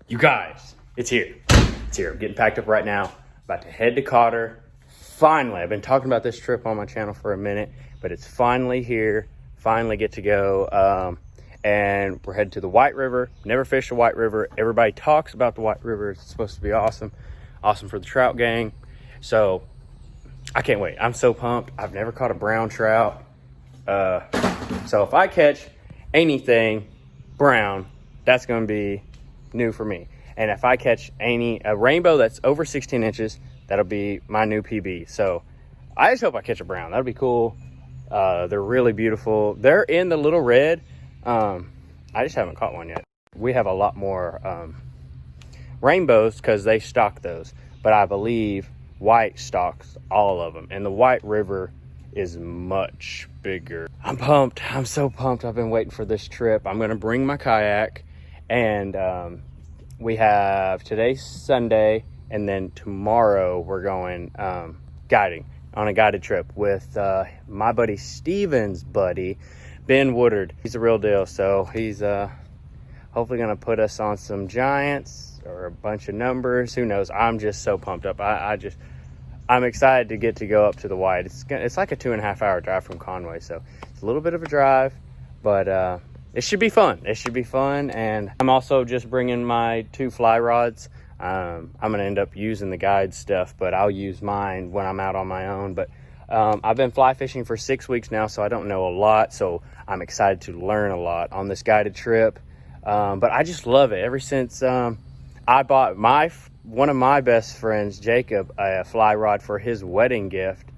You guys, it's here. It's here. I'm getting packed up right now. About to head to Cotter. Finally, I've been talking about this trip on my channel for a minute, but it's finally here. Finally get to go. And we're headed to the White River. Never fished the White River. Everybody talks about the White River. It's supposed to be awesome. Awesome for the trout gang. So I can't wait. I'm so pumped. I've never caught a brown trout. So if I catch anything brown, that's going to be new for me. And if I catch a rainbow that's over 16 inches, that'll be my new PB. So I just hope I catch a brown. That'll be cool. They're really beautiful. They're in the little red. I just haven't caught one yet. We have a lot more rainbows because they stock those, but I believe white stocks all of them, and the White River is much bigger. I'm pumped. I'm so pumped. I've been waiting for this trip. I'm going to bring my kayak, and we have today's Sunday, and then tomorrow we're going guiding on a guided trip with my buddy Steven's buddy, Ben Woodard. He's a real deal, so he's hopefully going to put us on some giants or a bunch of numbers. Who knows? I'm just so pumped up. I'm excited to go up to the White. It's like a 2.5 hour drive from Conway, so it's a little bit of a drive, but it should be fun. It should be fun. And I'm also just bringing my 2 fly rods. I'm gonna end up using the guide stuff, but I'll use mine when I'm out on my own. But I've been fly fishing for 6 weeks now, so I don't know a lot, so I'm excited to learn a lot on this guided trip. But I just love it. Ever since I bought one of my best friends, Jacob, a fly rod for his wedding gift.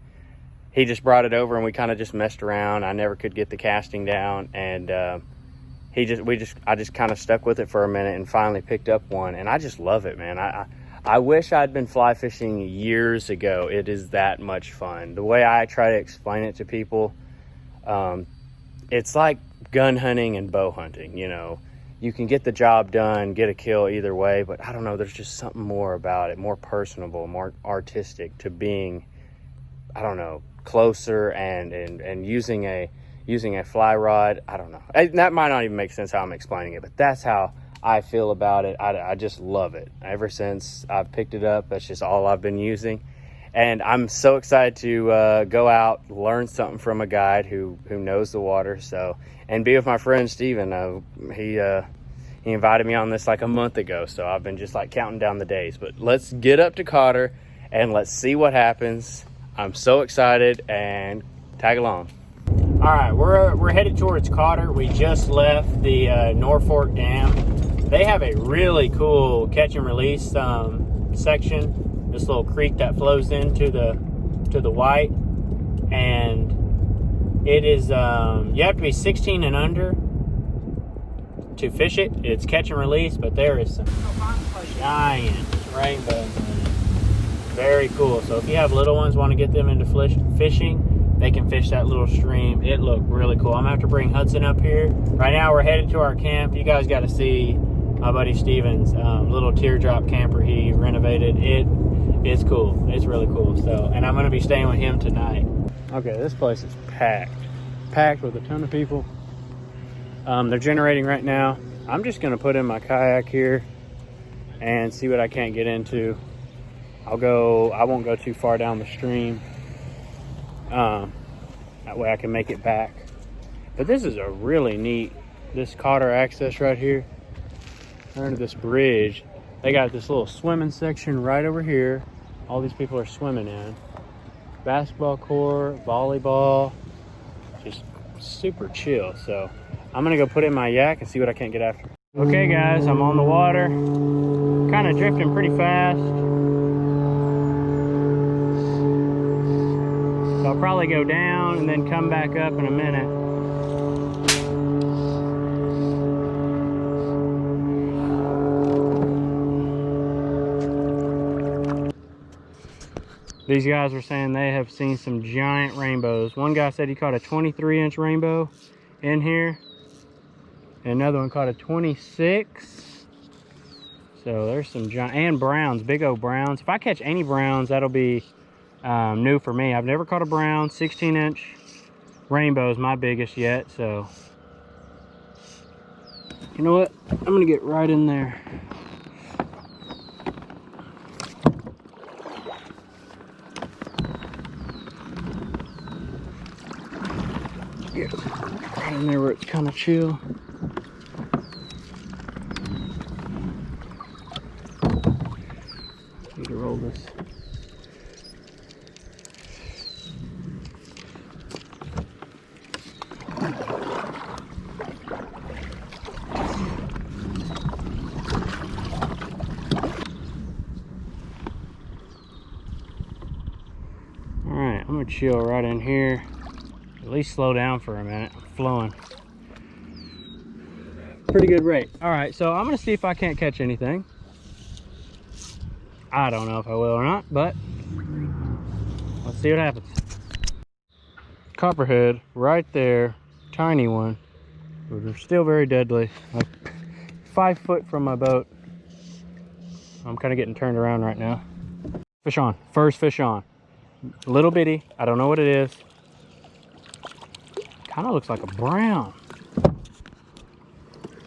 He just brought it over and we kind of just messed around. I never could get the casting down, and I just kind of stuck with it for a minute and finally picked up one, and I just love it, man. I wish I'd been fly fishing years ago. It is that much fun. The way I try to explain it to people, it's like gun hunting and bow hunting, you know. You can get the job done, get a kill either way, but I don't know, there's just something more about it, more personable, more artistic to being, I don't know, closer and using a fly rod. I don't know. That might not even make sense how I'm explaining it, but that's how I feel about it. I just love it. Ever since I've picked it up, that's just all I've been using. And I'm so excited to go out, learn something from a guide who knows the water. So, and be with my friend Steven. He invited me on this like a month ago, so I've been just like counting down the days. But let's get up to Cotter and let's see what happens. I'm so excited, and tag along. All right, we're headed towards Cotter. We just left the Norfolk Dam. They have a really cool catch and release section. This little creek that flows into the White, and it is you have to be 16 and under to fish it. It's catch and release, but there is some giant rainbows. Very cool. So if you have little ones, want to get them into fishing, they can fish that little stream. It looked really cool. I'm gonna have to bring Hudson up here. Right now we're headed to our camp. You guys got to see my buddy Steven's little teardrop camper he renovated. It's cool. It's really cool. So, and I'm going to be staying with him tonight. Okay, this place is packed with a ton of people. They're generating right now. I'm just going to put in my kayak here and see what I can't get into. I won't go too far down the stream. That way I can make it back. But this is a really neat, this Cotter access right here. Under this bridge, they got this little swimming section right over here. All these people are swimming in. Basketball court, volleyball, just super chill. So I'm gonna go put in my yak and see what I can't get after. Okay guys, I'm on the water, kind of drifting pretty fast. So I'll probably go down and then come back up in a minute. These guys are saying they have seen some giant rainbows. One guy said he caught a 23-inch rainbow in here. And another one caught a 26. So there's some giant, and browns, big old browns. If I catch any browns, that'll be new for me. I've never caught a brown. 16-inch rainbow is my biggest yet. So you know what? I'm gonna get right in there. right in there where it's kind of chill. Need to roll this. Alright, I'm gonna chill right in here. At least slow down for a minute. I'm flowing. Pretty good rate. Alright, so I'm gonna see if I can't catch anything. I don't know if I will or not, but let's see what happens. Copperhead right there, tiny one, but they're still very deadly. Like 5 foot from my boat. I'm kind of getting turned around right now. Fish on, first fish on. Little bitty, I don't know what it is. Kind of looks like a brown.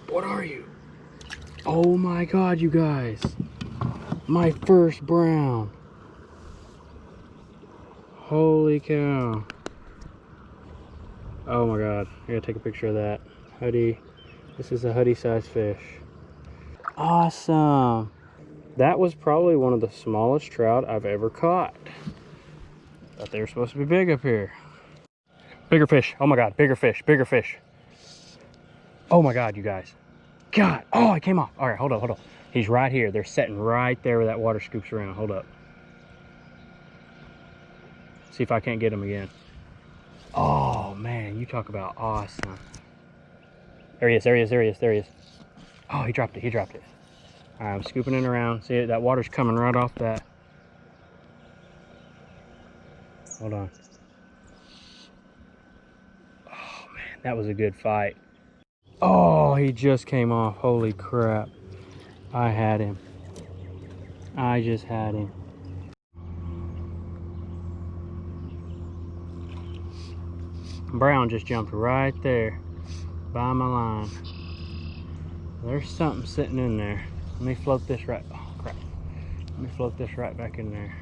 What are you? Oh my God, you guys. My first brown. Holy cow. Oh my God, I gotta take a picture of that. Hoodie, this is a hoodie size fish. Awesome. That was probably one of the smallest trout I've ever caught. Thought they were supposed to be big up here. Bigger fish, oh my God, bigger fish, bigger fish. Oh my God, you guys. God, oh, it came off. All right, hold up, hold up. He's right here. They're sitting right there where that water scoops around. Hold up. See if I can't get him again. Oh man, you talk about awesome. There he is, there he is, there he is, there he is. Oh, he dropped it, he dropped it. All right, I'm scooping it around. See, that water's coming right off that. Hold on. Oh man, that was a good fight. Oh, he just came off. Holy crap. I had him. I just had him. Brown just jumped right there by my line. There's something sitting in there. Let me float this right. Oh crap. Let me float this right back in there.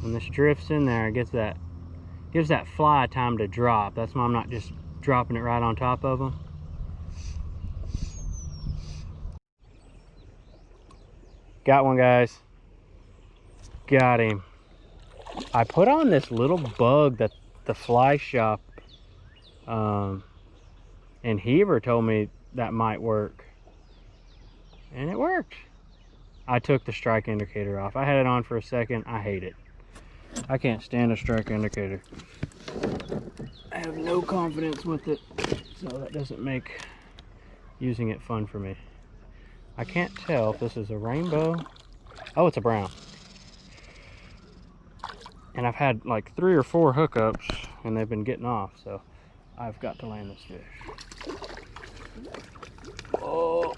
When this drifts in there, it gives that fly time to drop. That's why I'm not just dropping it right on top of them. Got one, guys. Got him. I put on this little bug that the fly shop in Heber told me that might work. And it worked. I took the strike indicator off. I had it on for a second. I hate it. I can't stand a strike indicator. I have no confidence with it. So that doesn't make using it fun for me. I can't tell if this is a rainbow. Oh, it's a brown. And I've had like 3 or 4 hookups and they've been getting off, so I've got to land this fish. Oh.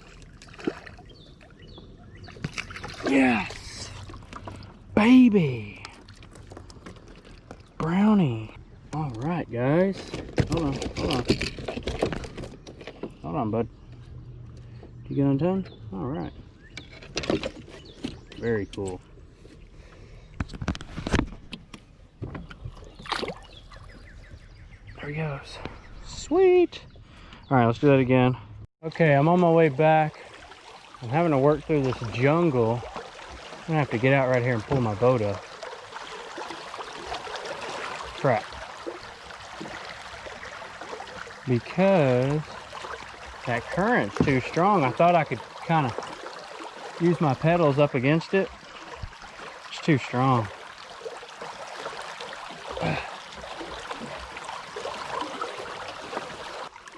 Yes! Baby! Brownie. All right, guys. Hold on, hold on. Hold on, bud. You get undone? All right. Very cool. There he goes. Sweet. All right, let's do that again. Okay, I'm on my way back. I'm having to work through this jungle. I'm gonna have to get out right here and pull my boat up. Trap. Because that current's too strong. I thought I could kind of use my pedals up against it. It's too strong.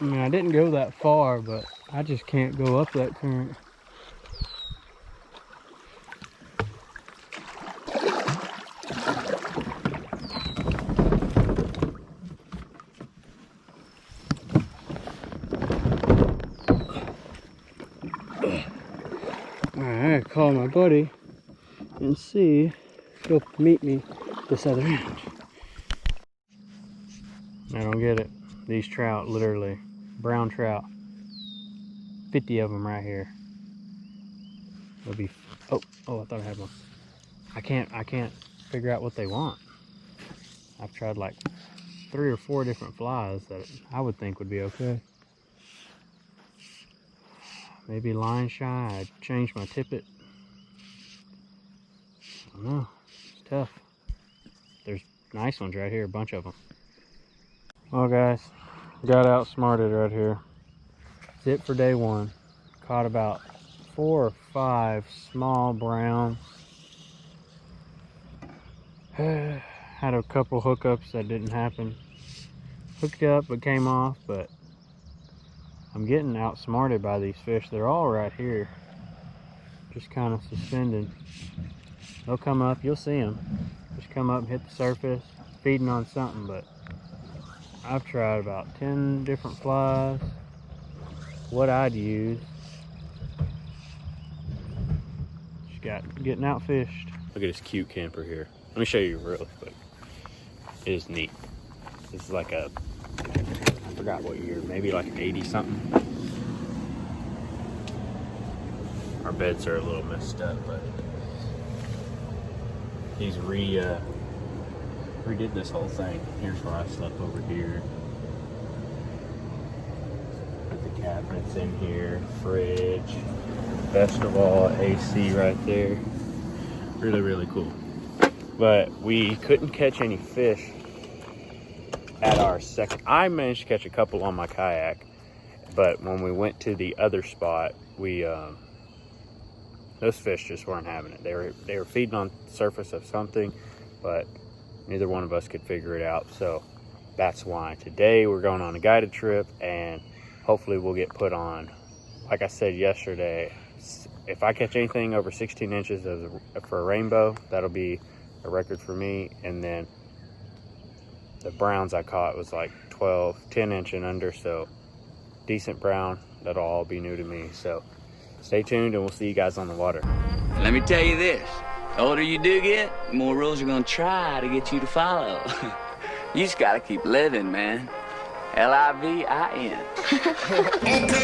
I mean, I didn't go that far, but I just can't go up that current. Alright, I gotta call my buddy and see if he'll meet me this other end. I don't get it. These trout, literally, brown trout. 50 of them right here. It'll be, oh, I thought I had one. I can't figure out what they want. I've tried like 3 or 4 different flies that I would think would be okay. Maybe line shy. I changed my tippet. I don't know. It's tough. There's nice ones right here, a bunch of them. Well, guys, got outsmarted right here. That's it for day 1. Caught about 4 or 5 small browns. Had a couple hookups that didn't happen. Hooked up but came off, but I'm getting outsmarted by these fish. They're all right here, just kind of suspended. They'll come up, you'll see them. Just come up and hit the surface, feeding on something, but I've tried about 10 different flies, what I'd use. Just getting outfished. Look at this cute camper here. Let me show you real quick. It is neat. This is like a, I forgot what year, maybe like an 80 something. Our beds are a little messed up, but he's redid this whole thing. Here's where I slept over here. Put the cabinets in here, fridge, best of all, AC right there. Really, really cool. But we couldn't catch any fish at our second. I managed to catch a couple on my kayak, but when we went to the other spot, we those fish just weren't having it. They were feeding on the surface of something, but neither one of us could figure it out. So that's why today we're going on a guided trip, and hopefully we'll get put on. Like I said yesterday, if I catch anything over 16 inches for a rainbow, that'll be a record for me. And then the browns I caught was like 12, 10 inch and under, so decent brown. That'll all be new to me. So stay tuned and we'll see you guys on the water. Let me tell you this, the older you do get, the more rules are gonna try to get you to follow. You just gotta keep living, man. L-I-V-I-N. Okay,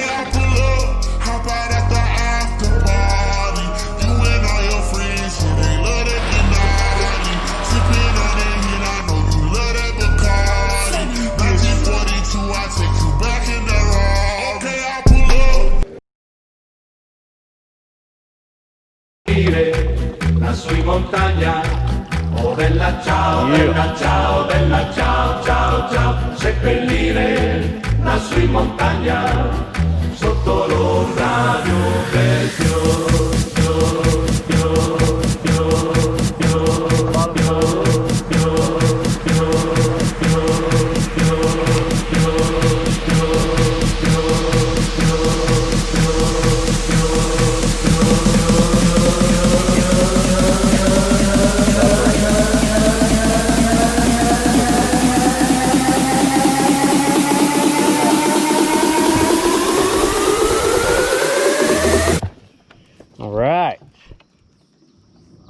I pull up, hop out at the after party. You and all your friends, so they love that Denali. Sipping on it, and I know you love that Bacardi. 1942, I take you back in the raw. Okay, I pull up. Lassù in montagna, oh bella ciao, bella ciao, bella ciao, ciao, ciao, seppellire lassù in montagna, sotto l'ombra di un bel fior, fior, fior, fior, fior, fior, fior, fior,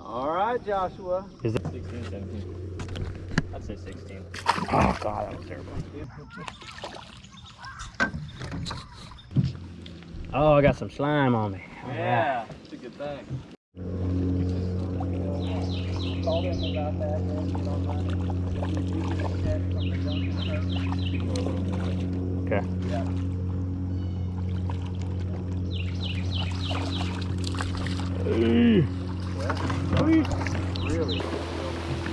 All right, Joshua. Is it 16, 17. I'd say 16. Oh God, that was terrible. Oh, I got some slime on me. All Yeah, it's a good thing. Call them about that, and you don't mind it. From the junction. Okay. Yeah. Really?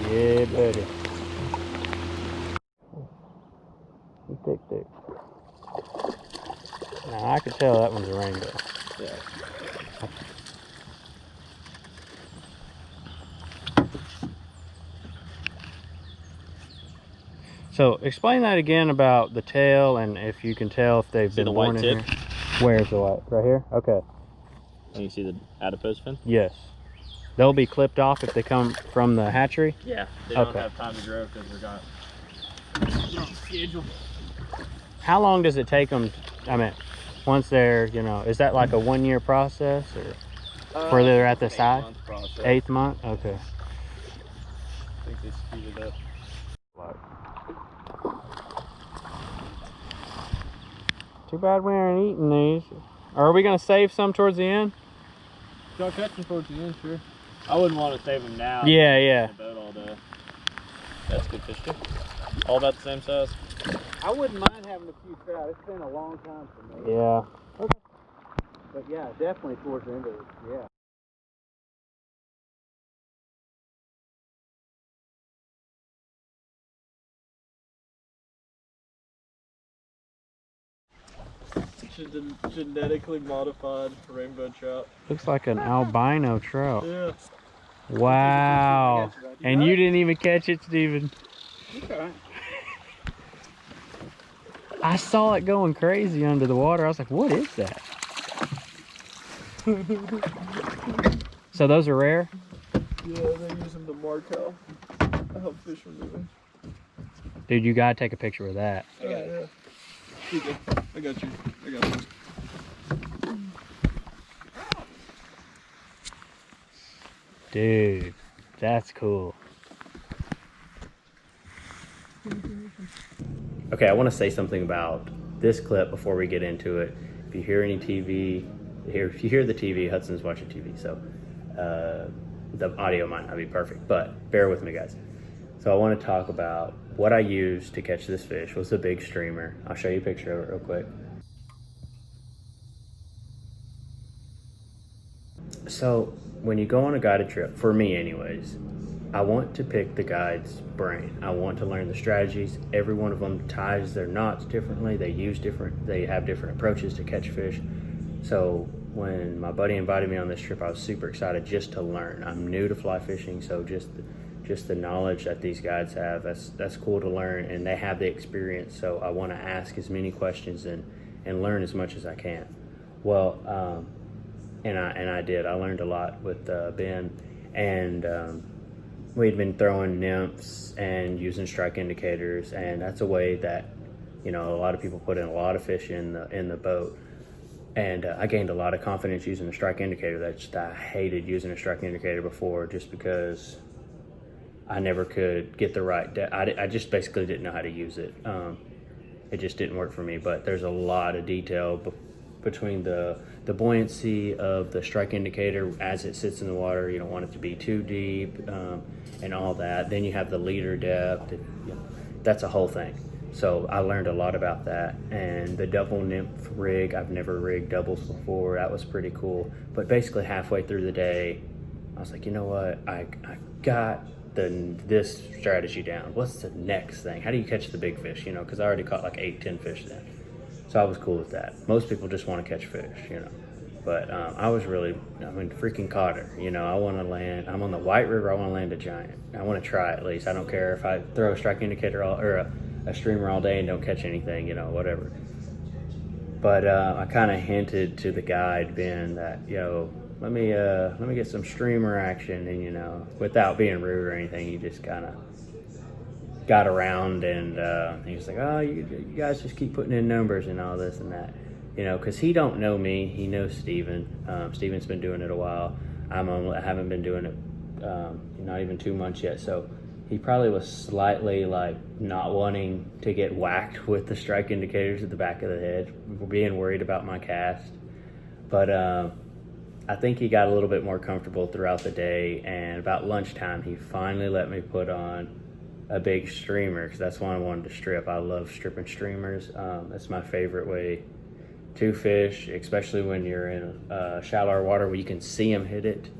Yeah, buddy. Thick. Now I can tell that one's a rainbow. Yeah. So explain that again about the tail, and if you can tell if they've See been the born white in tip? here. Where's the white? Right here? Okay. And you see the adipose fin? Yes. They'll be clipped off if they come from the hatchery? Yeah. They don't Okay. have time to grow because they're on schedule. How long does it take them, I mean, once they're, you know, is that like a 1 year process, or where they're at the size? 8-month process. 8th month? Okay. I think they speed it up. Too bad we aren't eating these. Are we gonna save some towards the end? Y'all catch them towards the end, sure. I wouldn't want to save them now. Yeah. On the boat all day. That's good fish too. All about the same size? I wouldn't mind having a few trout. It's been a long time for me. Yeah. But yeah, definitely towards the end of it. Yeah. Genetically modified rainbow trout. Looks like an albino trout. Yeah. Wow. And you didn't even catch it, Steven. Okay. I saw it going crazy under the water. I was like, what is that? So those are rare? Yeah, they use them to mark how fish are moving. Dude, you gotta take a picture of that. Oh, yeah. Okay. I got you. I got you. Dude, that's cool. Okay, I want to say something about this clip before we get into it. If you hear any TV, if you hear the TV, Hudson's watching TV, so the audio might not be perfect, but bear with me, guys. So I want to talk about what I used to catch this fish. Was a big streamer. I'll show you a picture of it real quick. So when you go on a guided trip, for me anyways, I want to pick the guide's brain. I want to learn the strategies. Every one of them ties their knots differently. They have different approaches to catch fish. So when my buddy invited me on this trip, I was super excited just to learn. I'm new to fly fishing, so just the knowledge that these guides have, that's cool to learn, and they have the experience. So I want to ask as many questions and learn as much as I can. Well, and I did. I learned a lot with Ben, and we'd been throwing nymphs and using strike indicators, and that's a way that, you know, a lot of people put in a lot of fish in the boat. And I gained a lot of confidence using the strike indicator. I hated using a strike indicator before, just because I never could get the right depth. I just basically didn't know how to use it. It just didn't work for me. But there's a lot of detail between the buoyancy of the strike indicator as it sits in the water. You don't want it to be too deep, and all that. Then you have the leader depth. That's a whole thing. So I learned a lot about that. And the double nymph rig, I've never rigged doubles before. That was pretty cool. But basically halfway through the day, I was like, you know what? I got this strategy down. What's the next thing? How do you catch the big fish? You know, because I already caught like 8-10 fish then. So I was cool with that. Most people just want to catch fish, you know. But I was really, freaking Cotter. You know, I want to land. I'm on the White River. I want to land a giant. I want to try at least. I don't care if I throw a strike indicator or a streamer all day and don't catch anything, you know, whatever. But I kind of hinted to the guide, Ben, that, yo, let me get some streamer action, and, you know, without being rude or anything, he just kind of got around, and he was like, oh, you guys just keep putting in numbers and all this and that, you know, because he don't know me. He knows Steven. Steven's been doing it a while. I haven't been doing it not even 2 months yet, so he probably was slightly like not wanting to get whacked with the strike indicators at the back of the head, being worried about my cast. But I think he got a little bit more comfortable throughout the day, and about lunchtime he finally let me put on a big streamer, because that's one I wanted to strip. I love stripping streamers. That's my favorite way to fish, especially when you're in shallower water where you can see them hit it.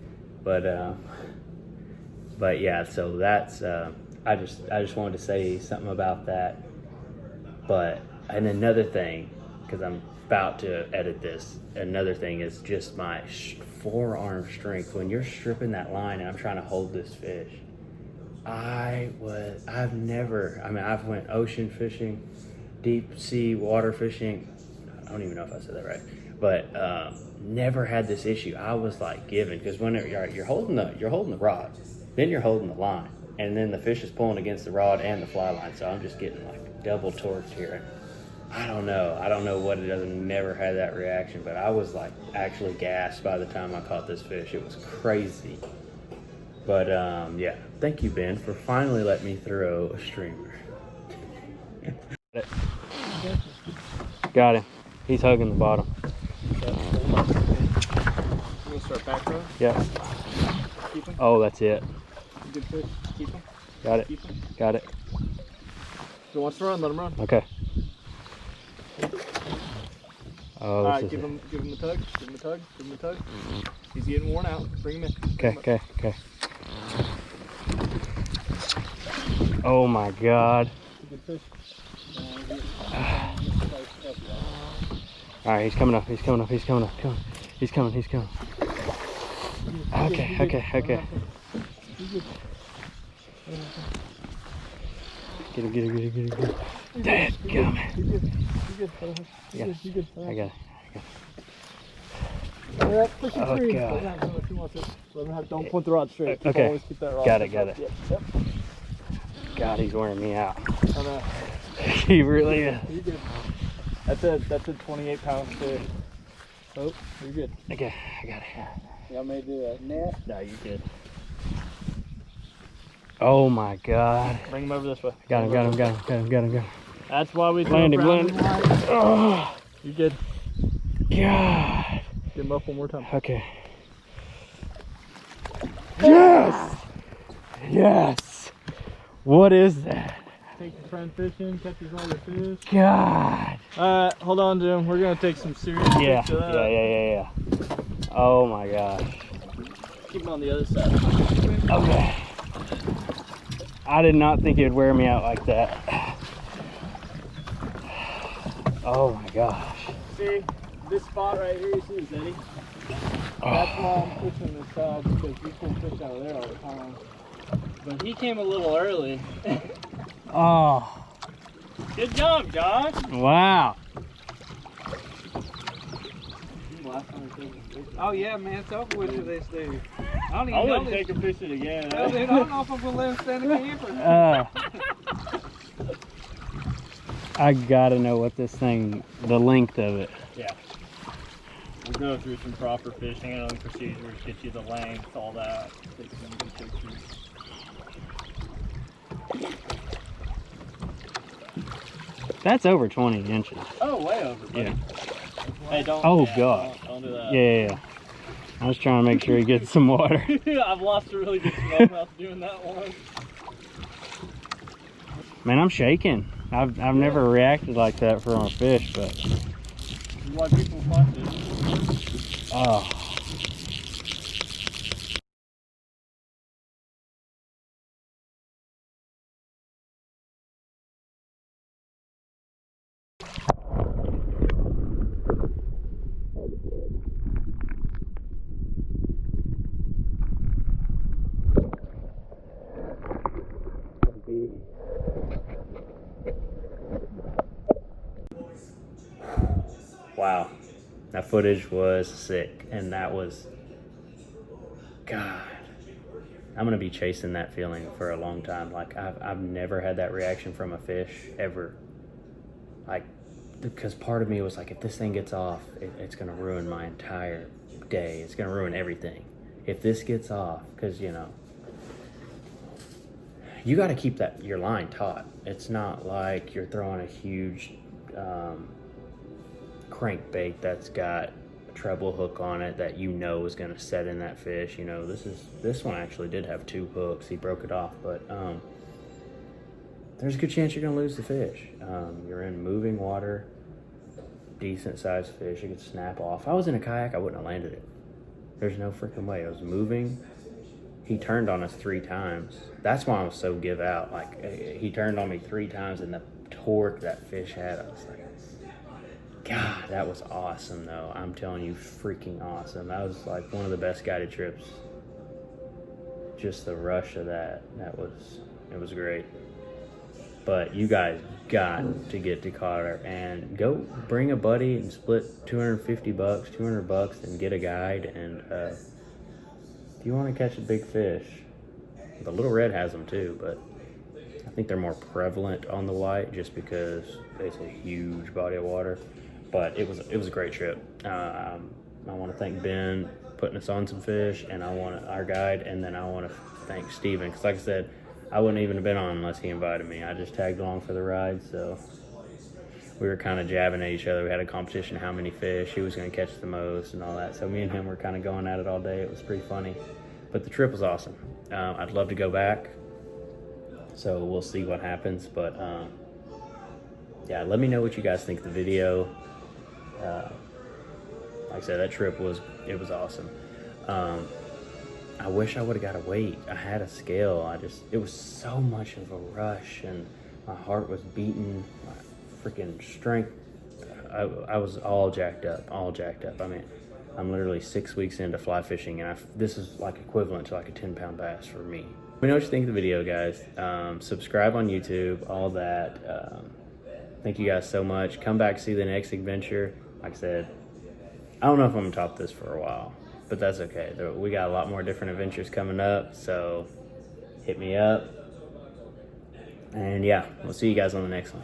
But yeah, so that's I just wanted to say something about that. And another thing, because I'm about to edit this, another thing is just my forearm strength. When you're stripping that line and I'm trying to hold this fish, I've went ocean fishing, deep sea water fishing. I don't even know if I said that right, but never had this issue. I was like giving, because when you're holding the rod, then you're holding the line, and then the fish is pulling against the rod and the fly line. So I'm just getting like double torqued here. I don't know what it is. I've never had that reaction, but I was like actually gassed by the time I caught this fish. It was crazy. But yeah, thank you, Ben, for finally letting me throw a streamer. Got him. He's hugging the bottom. You want to start back row? Yeah. Keep him. Oh, that's it. Good fish. Keep him. Got it. Keep him. Got it. he wants to run, let him run. Okay. Oh, All right, this give is him a tug. Give him a tug. Give him a tug. He's getting worn out. Bring him in. okay. Oh my God. Good fish. All right, he's coming up. Come on. He's coming. Okay. Get him. Dadgummit. You good. I got it. Push him Oh, free. God. If he wants it. Let him have, don't point the rod straight. Okay. Always keep that rod. Got it. Yep. God, he's wearing me out. I know. He really is. You're good. That's a 28-pound fish. Oh, you're good. Okay, I got it. Y'all may do a net. No, you're good. Oh my God. Bring him over this way. Got him. That's why we Land him. Oh, You're good. God. Get him up one more time. Okay. Yes. What is that? Take your friend fishing, catches all your fish. God. Hold on, Jim. We're gonna take some serious Yeah. pictures of that. Yeah. Oh my gosh. Keep him on the other side. Okay. I did not think it would wear me out like that. Oh my gosh. See, this spot right here, you see this eddy? That's why I'm fishing this side, because we pull fish out of there all the time. But he came a little early. Oh. Good job, Josh. Wow. Oh yeah, man, it's over with for this dude. I don't I even know wouldn't this. take him fishing again. I don't know if I'm gonna let him stand in the camper. I gotta know what this thing, the length of it. Yeah. We'll go through some proper fishing and procedures, get you the length, all that. Take some good pictures. That's over 20 inches. Oh, way over. Buddy. Yeah. Hey, don't. Oh, yeah, God. Don't do that. Yeah. I was trying to make sure he gets some water. I've lost a really good smallmouth doing that one. Man, I'm shaking. I've never reacted like that from a fish, but This is why people fly fish. oh. Wow, that footage was sick, and that was, God, I'm gonna be chasing that feeling for a long time. Like I've never had that reaction from a fish ever. Like, because part of me was like, if this thing gets off, it's gonna ruin my entire day. It's gonna ruin everything. If this gets off, because you know, you got to keep your line taut. It's not like you're throwing a huge crankbait that's got a treble hook on it that you know is going to set in that fish. You know, this one actually did have 2 hooks. He broke it off, but there's a good chance you're going to lose the fish. You're in moving water, decent sized fish. It could snap off. If I was in a kayak, I wouldn't have landed it. There's no freaking way. I was moving. He turned on us 3 times. That's why I was so give out. Like, he turned on me 3 times, and the torque that fish had, I was like, God, that was awesome, though. I'm telling you, freaking awesome. That was like one of the best guided trips. Just the rush of that, it was great. But you guys got to get to Cotter and go bring a buddy and split $250, $200, and get a guide. And if you want to catch a big fish, the Little Red has them too, but I think they're more prevalent on the white just because it's a huge body of water. But it was a great trip. I want to thank Ben putting us on some fish, and I want our guide, and then I want to thank Steven, because like I said, I wouldn't even have been on unless he invited me. I just tagged along for the ride, so we were kind of jabbing at each other. We had a competition how many fish, who was going to catch the most and all that. So me and him were kind of going at it all day. It was pretty funny. But the trip was awesome. I'd love to go back, so we'll see what happens. But yeah, let me know what you guys think of the video. Like I said, that trip was awesome. I wish I would have got a weight. I had a scale. It was so much of a rush, and my heart was beating. My freaking strength. I was all jacked up. I mean, I'm literally 6 weeks into fly fishing, and this is like equivalent to like a 10-pound bass for me. Let me know what you think of the video, guys. Subscribe on YouTube, all that. Thank you guys so much. Come back, see the next adventure. Like I said, I don't know if I'm gonna top this for a while, but that's okay. We got a lot more different adventures coming up, so hit me up. And yeah, we'll see you guys on the next one.